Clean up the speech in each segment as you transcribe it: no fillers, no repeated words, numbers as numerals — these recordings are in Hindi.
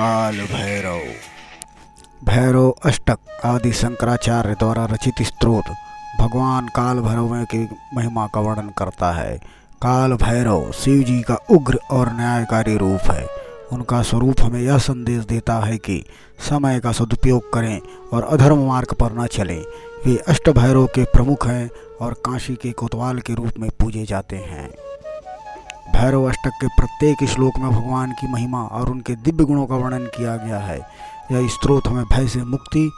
काल भैरव। भैरव अष्टक आदि शंकराचार्य द्वारा रचित स्तोत्र भगवान काल भैरव की महिमा का वर्णन करता है। काल भैरव शिव जी का उग्र और न्यायकारी रूप है। उनका स्वरूप हमें यह संदेश देता है कि समय का सदुपयोग करें और अधर्म मार्ग पर न चलें। वे अष्ट भैरव के प्रमुख हैं और काशी के कोतवाल के रूप में पूजे जाते हैं। भैरव अष्टक के प्रत्येक श्लोक में भगवान की महिमा और उनके दिव्य गुणों का वर्णन किया गया है। यह स्तोत्र हमें भय से मुक्ति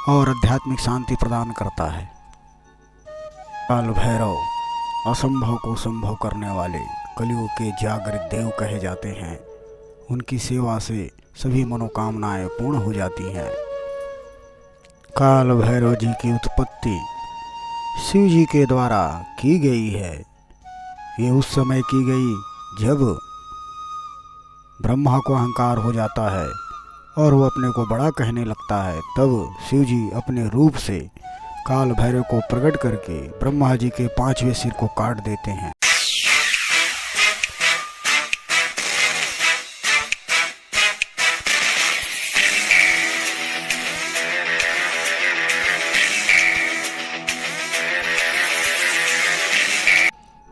और आध्यात्मिक शांति प्रदान करता है। काल भैरव असंभव को संभव करने वाले कलियुग के जागृत देव कहे जाते हैं। उनकी सेवा से सभी मनोकामनाएं पूर्ण हो जाती हैं। काल भैरव जी की उत्पत्ति शिव जी के द्वारा की गई है। ये उस समय की गई जब ब्रह्मा को अहंकार हो जाता है और वो अपने को बड़ा कहने लगता है। तब शिव जी अपने रूप से काल भैरव को प्रकट करके ब्रह्मा जी के 5वें सिर को काट देते हैं।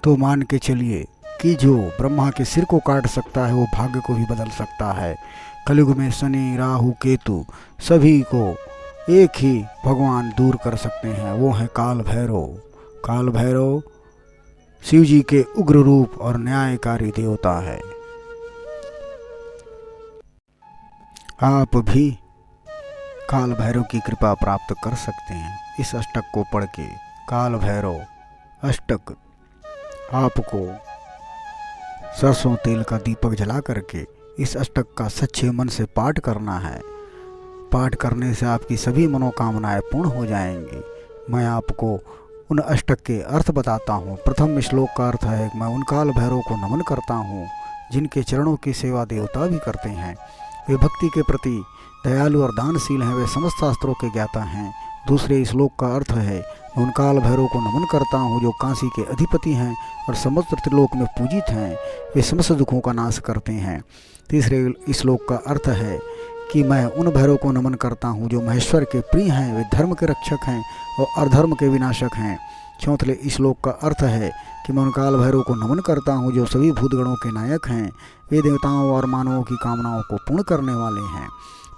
तो मान के चलिए कि जो ब्रह्मा के सिर को काट सकता है वो भाग्य को भी बदल सकता है। कलयुग में शनि, राहु, केतु सभी को एक ही भगवान दूर कर सकते हैं। वो है काल भैरव। काल भैरव शिव जी के उग्र रूप और न्यायकारी देवता है। आप भी काल भैरव की कृपा प्राप्त कर सकते हैं। इस अष्टक को पढ़ के काल भैरव अष्टक आपको सरसों तेल का दीपक जला करके इस अष्टक का सच्चे मन से पाठ करना है। पाठ करने से आपकी सभी मनोकामनाएं पूर्ण हो जाएंगी। मैं आपको उन अष्टक के अर्थ बताता हूँ। प्रथम श्लोक का अर्थ है, मैं उन काल भैरव को नमन करता हूँ जिनके चरणों की सेवा देवता भी करते हैं। वे भक्ति के प्रति दयालु और दानशील हैं। वे समस्त शास्त्रों के ज्ञाता हैं। दूसरे श्लोक का अर्थ है, मैं उन काल भैरव को नमन करता हूँ जो काशी के अधिपति हैं और समस्त त्रिलोक में पूजित हैं। वे समस्त दुखों का नाश करते हैं। तीसरे श्लोक का अर्थ है कि मैं उन भैरव को नमन करता हूँ जो महेश्वर के प्रिय हैं। वे धर्म के रक्षक हैं और अधर्म के विनाशक हैं। चौथे श्लोक का अर्थ है कि मैं उन काल भैरव को नमन करता हूँ जो सभी भूतगणों के नायक हैं। वे देवताओं और मानवों की कामनाओं को पूर्ण करने वाले हैं।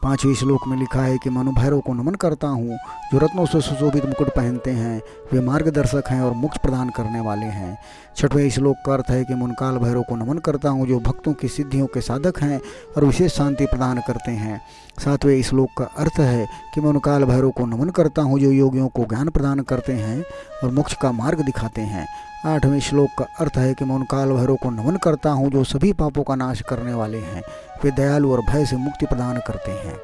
5वें श्लोक में लिखा है कि मैं भैरव को नमन करता हूँ जो रत्नों से सुशोभित मुकुट पहनते हैं। वे मार्गदर्शक हैं और मोक्ष प्रदान करने वाले हैं। 6वें श्लोक का अर्थ है कि मैं काल भैरव को नमन करता हूँ जो भक्तों की सिद्धियों के साधक हैं और विशेष शांति प्रदान करते हैं। 7वें श्लोक का अर्थ है कि मैं काल भैरव को नमन करता हूँ जो योगियों को ज्ञान प्रदान करते हैं और मोक्ष का मार्ग दिखाते हैं। 8वें श्लोक का अर्थ है कि मैं काल भैरव को नमन करता हूँ जो सभी पापों का नाश करने वाले हैं। वे दयालु और भय से मुक्ति प्रदान करते हैं।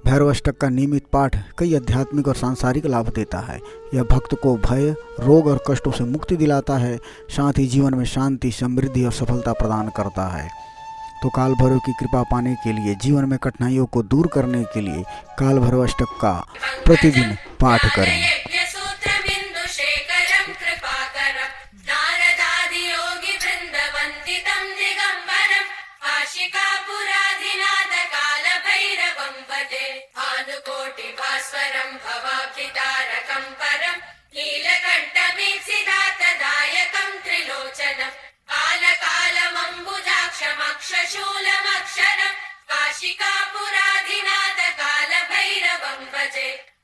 भैरव अष्टक का नियमित पाठ कई आध्यात्मिक और सांसारिक लाभ देता है। यह भक्त को भय, रोग और कष्टों से मुक्ति दिलाता है। साथ ही जीवन में शांति, समृद्धि और सफलता प्रदान करता है। तो काल भैरव की कृपा पाने के लिए, जीवन में कठिनाइयों को दूर करने के लिए काल भैरव अष्टक का प्रतिदिन पाठ करें।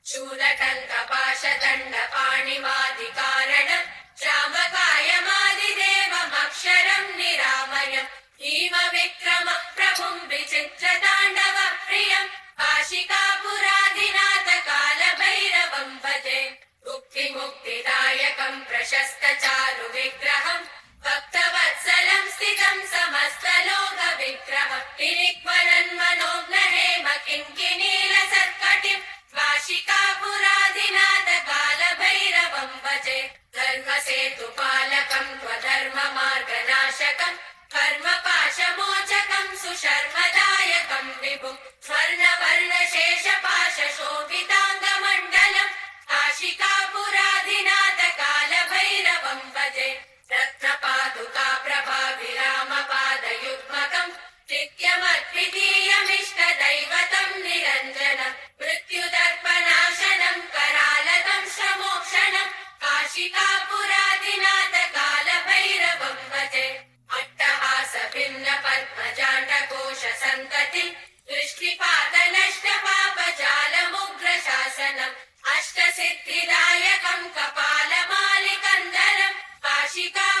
शूलटङ्कपाशदण्डपाणिमादिकारणं श्रावकायमादिदेवमक्षरं निरामयम् भीमविक्रम प्रभुं विचित्रताण्डवप्रियं काशिकापुराधिनाथ कालभैरवं भजे। मुक्तिमुक्तिदायकं प्रशस्तचारुविग्रहं भक्तवत्सलं स्थितं समस्तलोकविग्रहं किरिक्वरन्मनोज्ञहेम किङ्किनीलसत्कटिं काशिकापुराधिनाथ कालभैरवं भजे। धर्मसेतुपालकं त्वधर्ममार्गनाशकं कर्मपाशमोचकं सुशर्मदायकं विभुं स्वर्णवर्णशेषपाशशोभिताङ्गमण्डलं काशिकापुराधिनाथ कालभैरवं भजे। रत्नपादुका प्रभाविरामपादयुग्मकं नित्यम सिंहासनम् अष्टसिद्धिदायकं कपालमालिकन्दरम् काशिका